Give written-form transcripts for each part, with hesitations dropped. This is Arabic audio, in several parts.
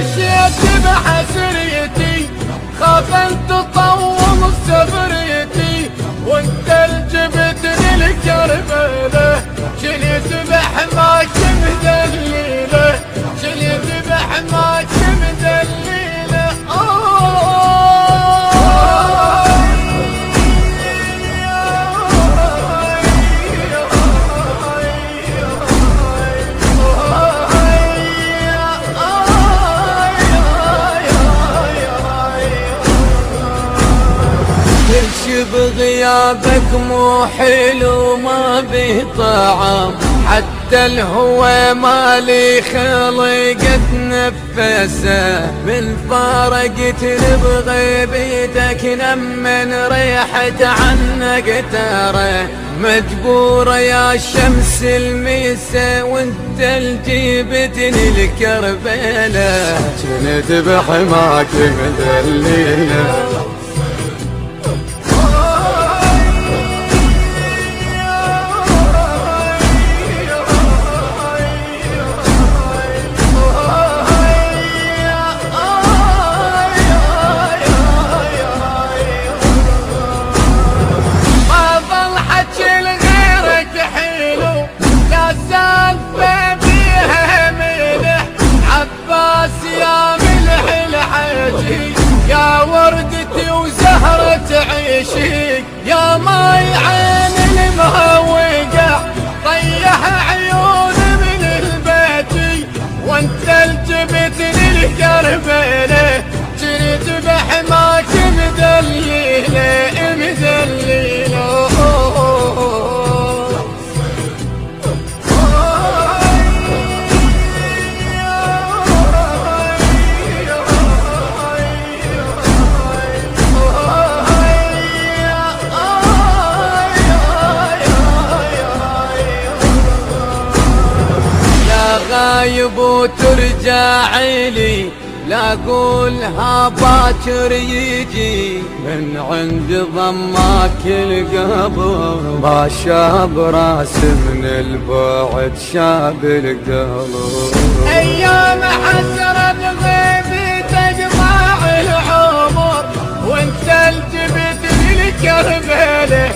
مشيت بحسريتي خاف ان تطول سفريتي وانت الجبتني لكربله شليت بحماك مدليله شليت بحماك مدليله بغيابك مو حلو ما بيه طعم حتى الهوى مالي خلقت نفسه من فارقتني بغيبتك لمن ريحت عنك ترى مجبورة يا شمس الميسة وانت الجيبتني لكربلة كنت بحماك مدليلة يا وردتي وزهرة عيشك يا ماي عين المهوقة طيح عيون من البيت وانت الجبتني لكربله جريت بحماك مدليله مدليله غايب وترجع لي لا اقولها باكر يجي من عند ضماك القبر ما شاب راس من البعد شاب القلب ايام حسرة بغيبي تقطع العمر وانت الجبتني لكربله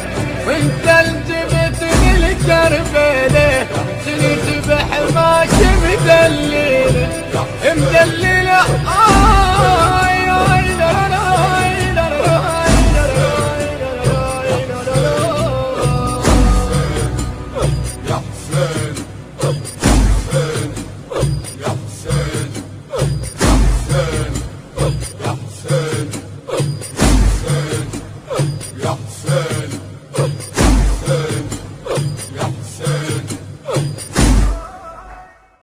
وانت الجبتني لكربله جريت بحماك مدليله مدليله يا حسين يا حسين يا حسين يا حسين يا حسين